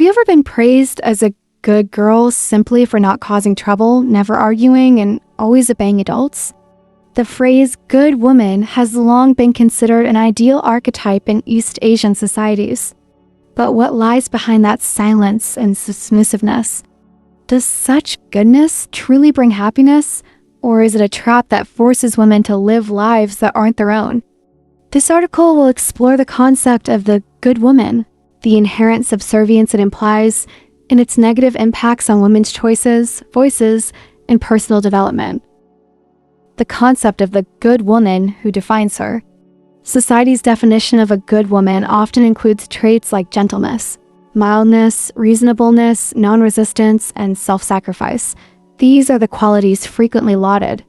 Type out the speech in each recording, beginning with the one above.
you ever been praised as a good girl simply for not causing trouble, never arguing, and always obeying adults? The phrase good woman has long been considered an ideal archetype in East Asian societies. But what lies behind that silence and submissiveness? Does such goodness truly bring happiness, or is it a trap that forces women to live lives that aren't their own? This article will explore the concept of the good woman, the inherent subservience it implies, and its negative impacts on women's choices, voices, and personal development. The concept of the good woman who defines her. Society's definition of a good woman often includes traits like gentleness, mildness, reasonableness, non-resistance, and self-sacrifice. These are the qualities frequently lauded.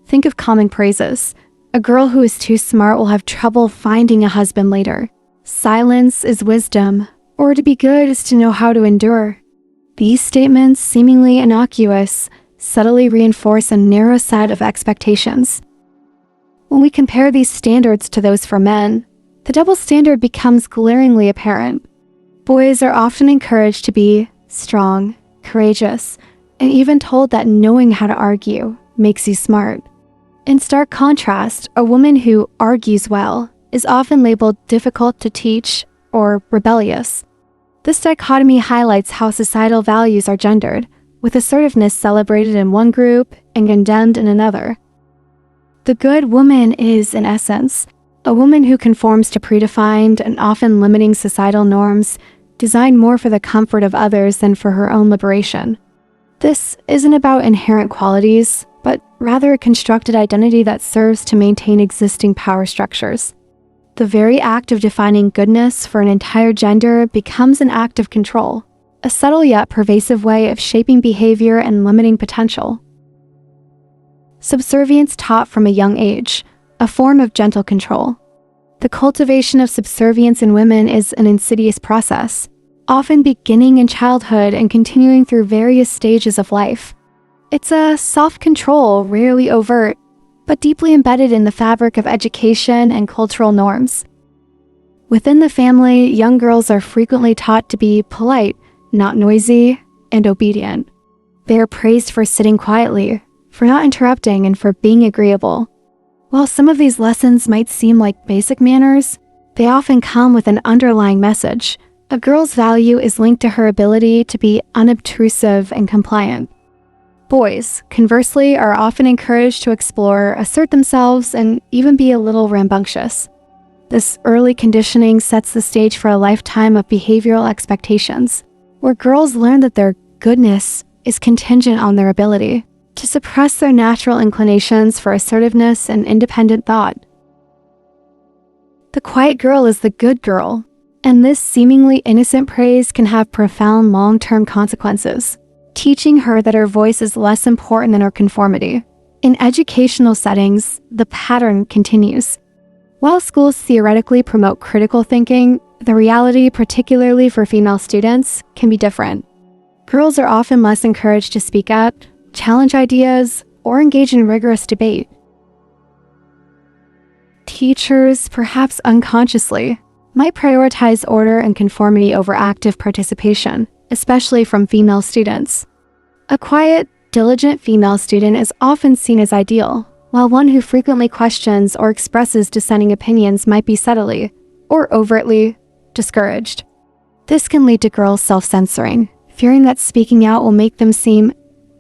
Think of common praises. A girl who is too smart will have trouble finding a husband later. Silence is wisdom, or to be good is to know how to endure. These statements, seemingly innocuous, subtly reinforce a narrow set of expectations. When we compare these standards to those for men, the double standard becomes glaringly apparent. Boys are often encouraged to be strong, courageous, and even told that knowing how to argue makes you smart. In stark contrast, a woman who argues well is often labeled difficult to teach or rebellious. This dichotomy highlights how societal values are gendered, with assertiveness celebrated in one group and condemned in another. The good woman is, in essence, a woman who conforms to predefined and often limiting societal norms, designed more for the comfort of others than for her own liberation. This isn't about inherent qualities, but rather a constructed identity that serves to maintain existing power structures. The very act of defining goodness for an entire gender becomes an act of control, a subtle yet pervasive way of shaping behavior and limiting potential. Subservience taught from a young age, a form of gentle control. The cultivation of subservience in women is an insidious process, often beginning in childhood and continuing through various stages of life. It's a self-control, rarely overt, but deeply embedded in the fabric of education and cultural norms. Within the family, young girls are frequently taught to be polite, not noisy, and obedient. They are praised for sitting quietly, for not interrupting, and for being agreeable. While some of these lessons might seem like basic manners, they often come with an underlying message. A girl's value is linked to her ability to be unobtrusive and compliant. Boys, conversely, are often encouraged to explore, assert themselves, and even be a little rambunctious. This early conditioning sets the stage for a lifetime of behavioral expectations, where girls learn that their goodness is contingent on their ability to suppress their natural inclinations for assertiveness and independent thought. The quiet girl is the good girl, and this seemingly innocent praise can have profound long-term consequences, teaching her that her voice is less important than her conformity. In educational settings, the pattern continues. While schools theoretically promote critical thinking, the reality, particularly for female students, can be different. Girls are often less encouraged to speak up, challenge ideas, or engage in rigorous debate. Teachers, perhaps unconsciously, might prioritize order and conformity over active participation, especially from female students. A quiet, diligent female student is often seen as ideal, while one who frequently questions or expresses dissenting opinions might be subtly, or overtly, discouraged. This can lead to girls self-censoring, fearing that speaking out will make them seem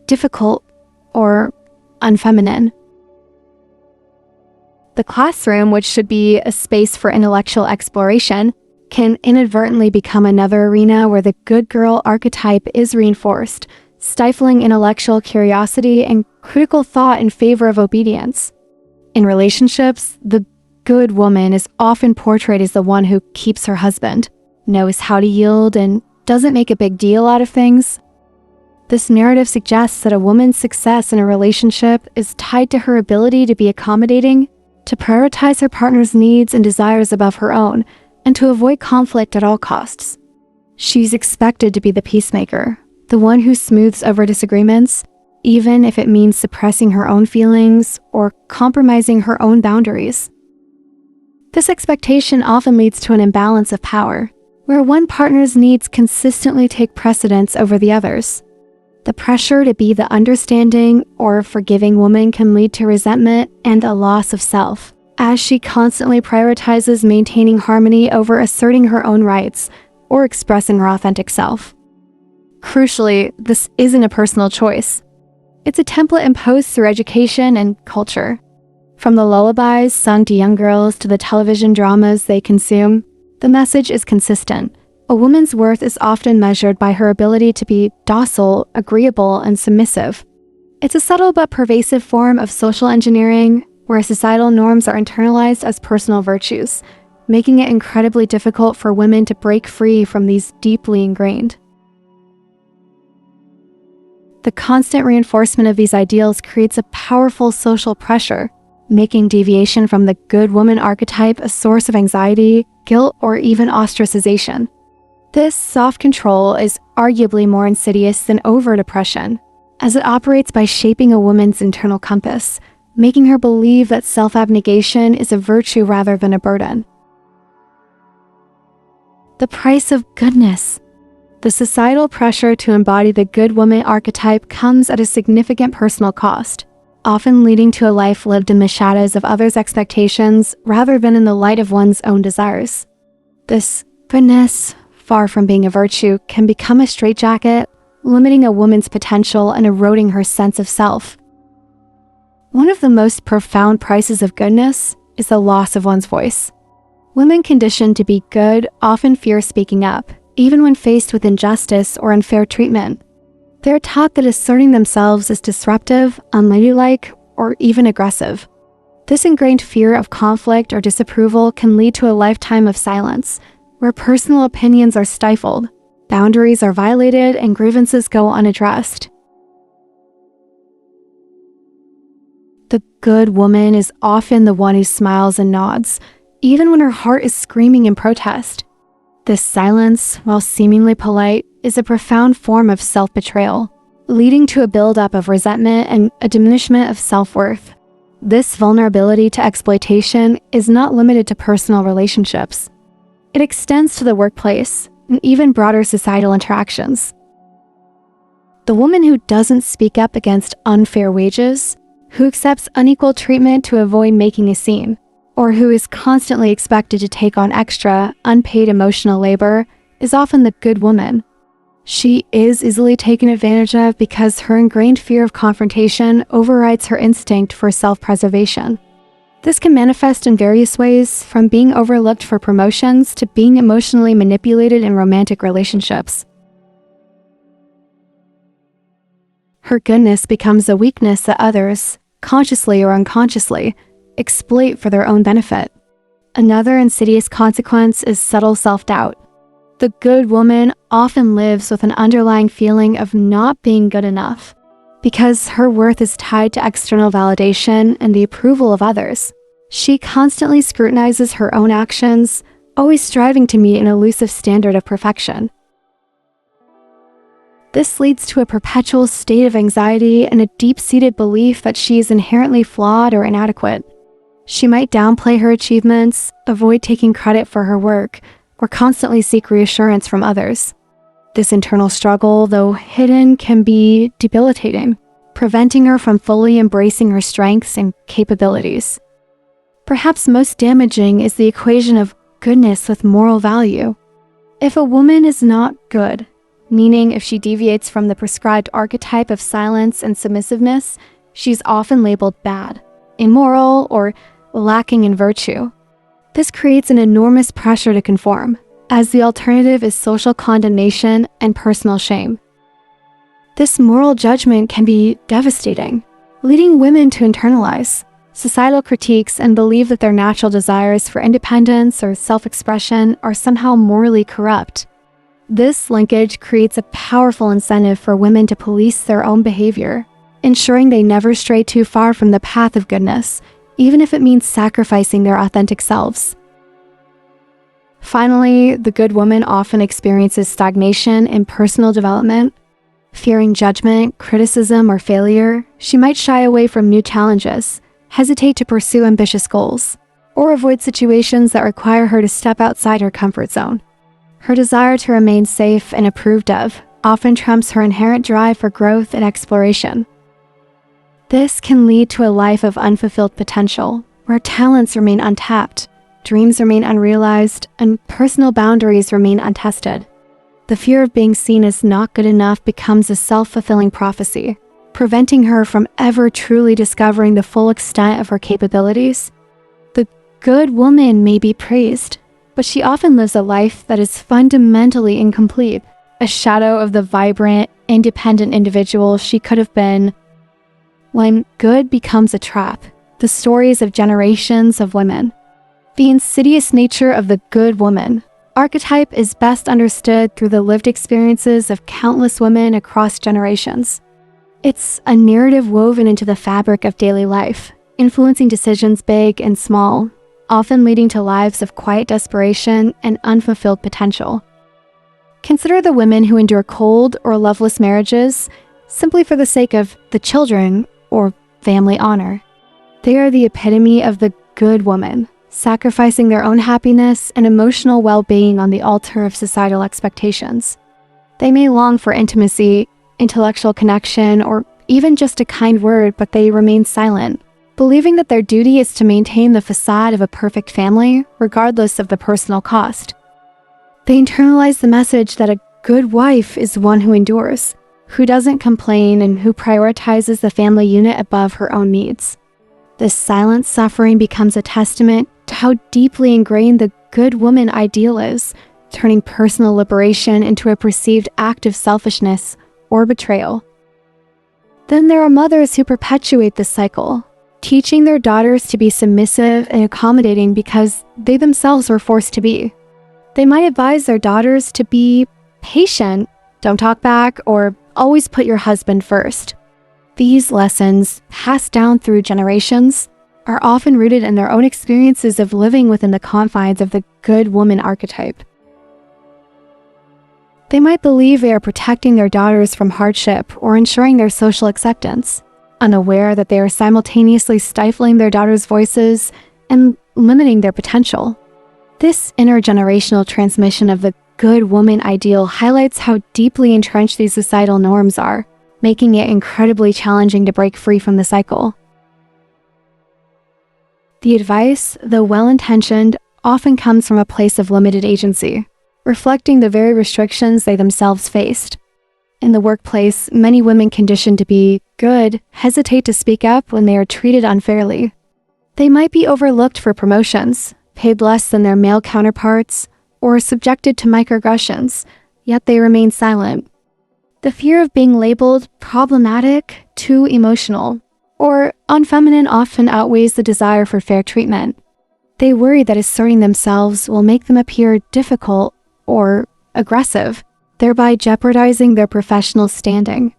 difficult or unfeminine. The classroom, which should be a space for intellectual exploration, can inadvertently become another arena where the good girl archetype is reinforced, stifling intellectual curiosity and critical thought in favor of obedience. In relationships, the good woman is often portrayed as the one who keeps her husband, knows how to yield, and doesn't make a big deal out of things. This narrative suggests that a woman's success in a relationship is tied to her ability to be accommodating, to prioritize her partner's needs and desires above her own, and to avoid conflict at all costs. She's expected to be the peacemaker, the one who smooths over disagreements, even if it means suppressing her own feelings or compromising her own boundaries. This expectation often leads to an imbalance of power, where one partner's needs consistently take precedence over the other's. The pressure to be the understanding or forgiving woman can lead to resentment and a loss of self, as she constantly prioritizes maintaining harmony over asserting her own rights or expressing her authentic self. Crucially, this isn't a personal choice. It's a template imposed through education and culture. From the lullabies sung to young girls to the television dramas they consume, the message is consistent. A woman's worth is often measured by her ability to be docile, agreeable, and submissive. It's a subtle but pervasive form of social engineering where societal norms are internalized as personal virtues, making it incredibly difficult for women to break free from these deeply ingrained. The constant reinforcement of these ideals creates a powerful social pressure, making deviation from the good woman archetype a source of anxiety, guilt, or even ostracization. This soft control is arguably more insidious than overt oppression, as it operates by shaping a woman's internal compass, making her believe that self-abnegation is a virtue rather than a burden. The price of goodness. The societal pressure to embody the good woman archetype comes at a significant personal cost, often leading to a life lived in the shadows of others' expectations rather than in the light of one's own desires. This goodness, far from being a virtue, can become a straitjacket, limiting a woman's potential and eroding her sense of self. One of the most profound prices of goodness is the loss of one's voice. Women conditioned to be good often fear speaking up, even when faced with injustice or unfair treatment. They're taught that asserting themselves is disruptive, unladylike, or even aggressive. This ingrained fear of conflict or disapproval can lead to a lifetime of silence, where personal opinions are stifled, boundaries are violated, and grievances go unaddressed. The good woman is often the one who smiles and nods, even when her heart is screaming in protest. This silence, while seemingly polite, is a profound form of self-betrayal, leading to a buildup of resentment and a diminishment of self-worth. This vulnerability to exploitation is not limited to personal relationships. It extends to the workplace and even broader societal interactions. The woman who doesn't speak up against unfair wages, who accepts unequal treatment to avoid making a scene, or who is constantly expected to take on extra, unpaid emotional labor, is often the good woman. She is easily taken advantage of because her ingrained fear of confrontation overrides her instinct for self-preservation. This can manifest in various ways, from being overlooked for promotions to being emotionally manipulated in romantic relationships. Her goodness becomes a weakness that others, consciously or unconsciously, exploit for their own benefit. Another insidious consequence is subtle self-doubt. The good woman often lives with an underlying feeling of not being good enough, because her worth is tied to external validation and the approval of others. She constantly scrutinizes her own actions, always striving to meet an elusive standard of perfection. This leads to a perpetual state of anxiety and a deep-seated belief that she is inherently flawed or inadequate. She might downplay her achievements, avoid taking credit for her work, or constantly seek reassurance from others. This internal struggle, though hidden, can be debilitating, preventing her from fully embracing her strengths and capabilities. Perhaps most damaging is the equation of goodness with moral value. If a woman is not good, meaning if she deviates from the prescribed archetype of silence and submissiveness, she's often labeled bad, immoral, or lacking in virtue. This creates an enormous pressure to conform, as the alternative is social condemnation and personal shame. This moral judgment can be devastating, leading women to internalize societal critiques and believe that their natural desires for independence or self-expression are somehow morally corrupt. This linkage creates a powerful incentive for women to police their own behavior, ensuring they never stray too far from the path of goodness, even if it means sacrificing their authentic selves. Finally, the good woman often experiences stagnation in personal development. Fearing judgment, criticism, or failure, she might shy away from new challenges, hesitate to pursue ambitious goals, or avoid situations that require her to step outside her comfort zone. Her desire to remain safe and approved of often trumps her inherent drive for growth and exploration. This can lead to a life of unfulfilled potential, where talents remain untapped, dreams remain unrealized, and personal boundaries remain untested. The fear of being seen as not good enough becomes a self-fulfilling prophecy, preventing her from ever truly discovering the full extent of her capabilities. The good woman may be praised, but she often lives a life that is fundamentally incomplete, a shadow of the vibrant, independent individual she could have been. When good becomes a trap, the stories of generations of women. The insidious nature of the good woman archetype is best understood through the lived experiences of countless women across generations. It's a narrative woven into the fabric of daily life, influencing decisions big and small, often leading to lives of quiet desperation and unfulfilled potential. Consider the women who endure cold or loveless marriages simply for the sake of the children or family honor. They are the epitome of the good woman, sacrificing their own happiness and emotional well-being on the altar of societal expectations. They may long for intimacy, intellectual connection, or even just a kind word, but they remain silent, believing that their duty is to maintain the facade of a perfect family, regardless of the personal cost. They internalize the message that a good wife is one who endures, who doesn't complain, and who prioritizes the family unit above her own needs. This silent suffering becomes a testament to how deeply ingrained the good woman ideal is, turning personal liberation into a perceived act of selfishness or betrayal. Then there are mothers who perpetuate this cycle, teaching their daughters to be submissive and accommodating because they themselves were forced to be. They might advise their daughters to be patient, don't talk back, or always put your husband first. These lessons, passed down through generations, are often rooted in their own experiences of living within the confines of the good woman archetype. They might believe they are protecting their daughters from hardship or ensuring their social acceptance, unaware that they are simultaneously stifling their daughters' voices and limiting their potential. This intergenerational transmission of the good woman ideal highlights how deeply entrenched these societal norms are, making it incredibly challenging to break free from the cycle. The advice, though well-intentioned, often comes from a place of limited agency, reflecting the very restrictions they themselves faced. In the workplace, many women conditioned to be good hesitate to speak up when they are treated unfairly. They might be overlooked for promotions, paid less than their male counterparts, or subjected to microaggressions, yet they remain silent. The fear of being labeled problematic, too emotional, or unfeminine often outweighs the desire for fair treatment. They worry that asserting themselves will make them appear difficult or aggressive, thereby jeopardizing their professional standing.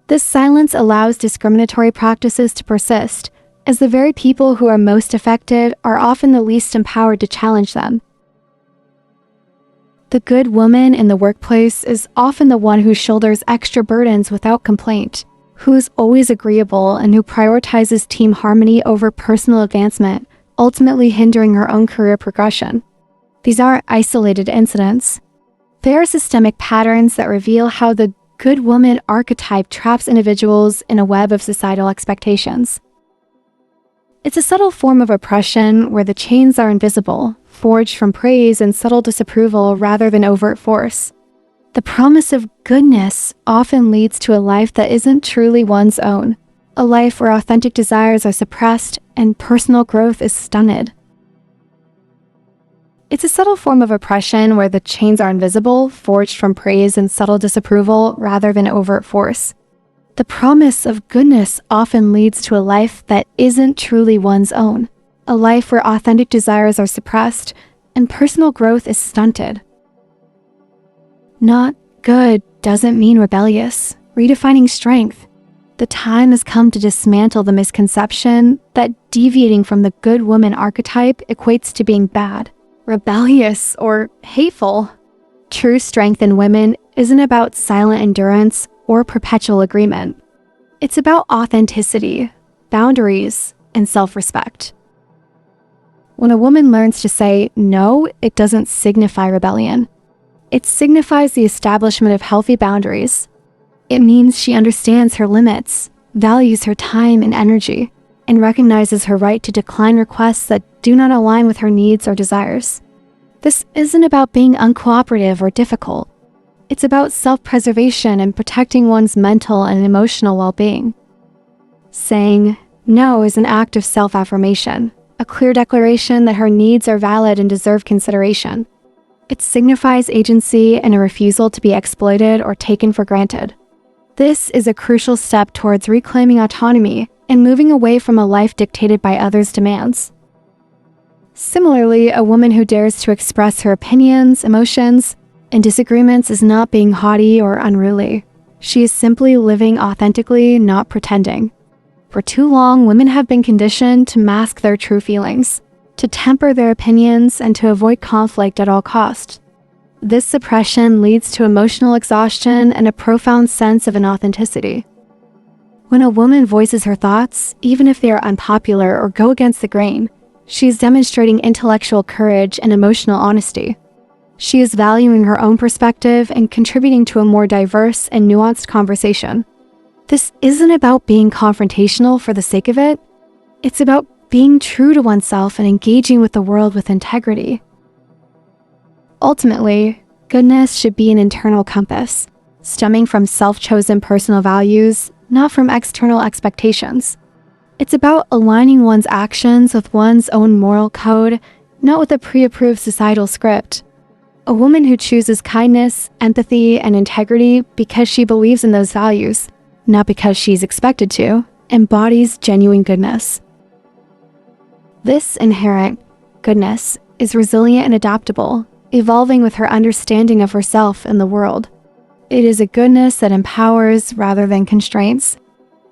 This silence allows discriminatory practices to persist, as the very people who are most affected are often the least empowered to challenge them. The good woman in the workplace is often the one who shoulders extra burdens without complaint, who is always agreeable and who prioritizes team harmony over personal advancement, ultimately hindering her own career progression. These aren't isolated incidents. They are systemic patterns that reveal how the good woman archetype traps individuals in a web of societal expectations. It's a subtle form of oppression where the chains are invisible, forged from praise and subtle disapproval rather than overt force. The promise of goodness often leads to a life that isn't truly one's own, a life where authentic desires are suppressed and personal growth is stunted. It's a subtle form of oppression where the chains are invisible, forged from praise and subtle disapproval rather than overt force. The promise of goodness often leads to a life that isn't truly one's own, a life where authentic desires are suppressed and personal growth is stunted. Not good doesn't mean rebellious, redefining strength. The time has come to dismantle the misconception that deviating from the good woman archetype equates to being bad, rebellious, or hateful. True strength in women isn't about silent endurance or perpetual agreement. It's about authenticity, boundaries, and self-respect. When a woman learns to say no, it doesn't signify rebellion. It signifies the establishment of healthy boundaries. It means she understands her limits, values her time and energy, and recognizes her right to decline requests that do not align with her needs or desires. This isn't about being uncooperative or difficult. It's about self-preservation and protecting one's mental and emotional well-being. Saying no is an act of self-affirmation, a clear declaration that her needs are valid and deserve consideration. It signifies agency and a refusal to be exploited or taken for granted. This is a crucial step towards reclaiming autonomy and moving away from a life dictated by others' demands. Similarly, a woman who dares to express her opinions, emotions, and disagreements is not being haughty or unruly. She is simply living authentically, not pretending. For too long, women have been conditioned to mask their true feelings, to temper their opinions, and to avoid conflict at all costs. This suppression leads to emotional exhaustion and a profound sense of inauthenticity. When a woman voices her thoughts, even if they are unpopular or go against the grain, she is demonstrating intellectual courage and emotional honesty. She is valuing her own perspective and contributing to a more diverse and nuanced conversation. This isn't about being confrontational for the sake of it. It's about being true to oneself and engaging with the world with integrity. Ultimately, goodness should be an internal compass, stemming from self-chosen personal values, not from external expectations. It's about aligning one's actions with one's own moral code, not with a pre-approved societal script. A woman who chooses kindness, empathy, and integrity because she believes in those values, not because she's expected to, embodies genuine goodness. This inherent goodness is resilient and adaptable, evolving with her understanding of herself and the world. It is a goodness that empowers rather than constraints.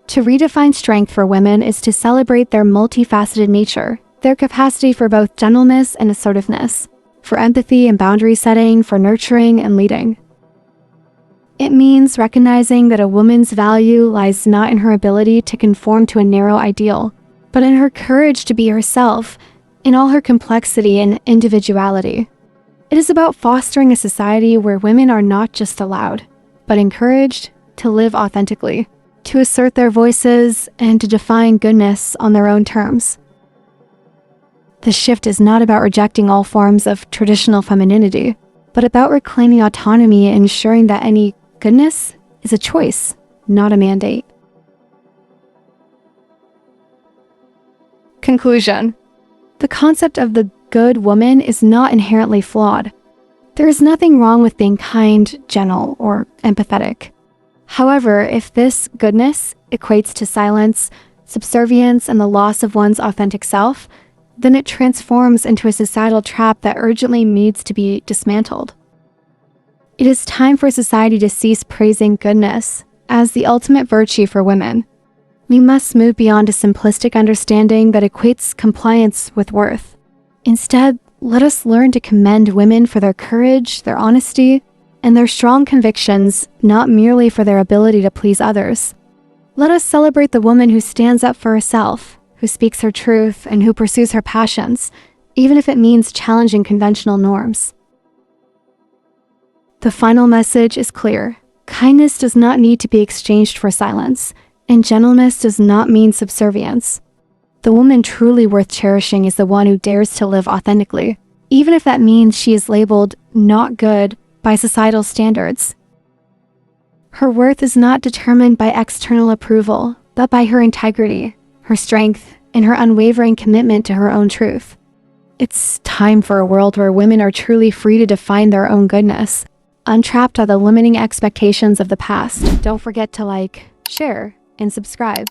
To redefine strength for women is to celebrate their multifaceted nature, their capacity for both gentleness and assertiveness, for empathy and boundary setting, for nurturing and leading. It means recognizing that a woman's value lies not in her ability to conform to a narrow ideal, but in her courage to be herself, in all her complexity and individuality. It is about fostering a society where women are not just allowed, but encouraged to live authentically, to assert their voices, and to define goodness on their own terms. The shift is not about rejecting all forms of traditional femininity, but about reclaiming autonomy and ensuring that any goodness is a choice, not a mandate. Conclusion. The concept of the good woman is not inherently flawed. There is nothing wrong with being kind, gentle, or empathetic. However, if this goodness equates to silence, subservience, and the loss of one's authentic self, then it transforms into a societal trap that urgently needs to be dismantled. It is time for society to cease praising goodness as the ultimate virtue for women. We must move beyond a simplistic understanding that equates compliance with worth. Instead, let us learn to commend women for their courage, their honesty, and their strong convictions, not merely for their ability to please others. Let us celebrate the woman who stands up for herself, who speaks her truth, and who pursues her passions, even if it means challenging conventional norms. The final message is clear. Kindness does not need to be exchanged for silence, and gentleness does not mean subservience. The woman truly worth cherishing is the one who dares to live authentically, even if that means she is labeled not good by societal standards. Her worth is not determined by external approval, but by her integrity, her strength, and her unwavering commitment to her own truth. It's time for a world where women are truly free to define their own goodness, untrapped by the limiting expectations of the past. Don't forget to like, share, and subscribe.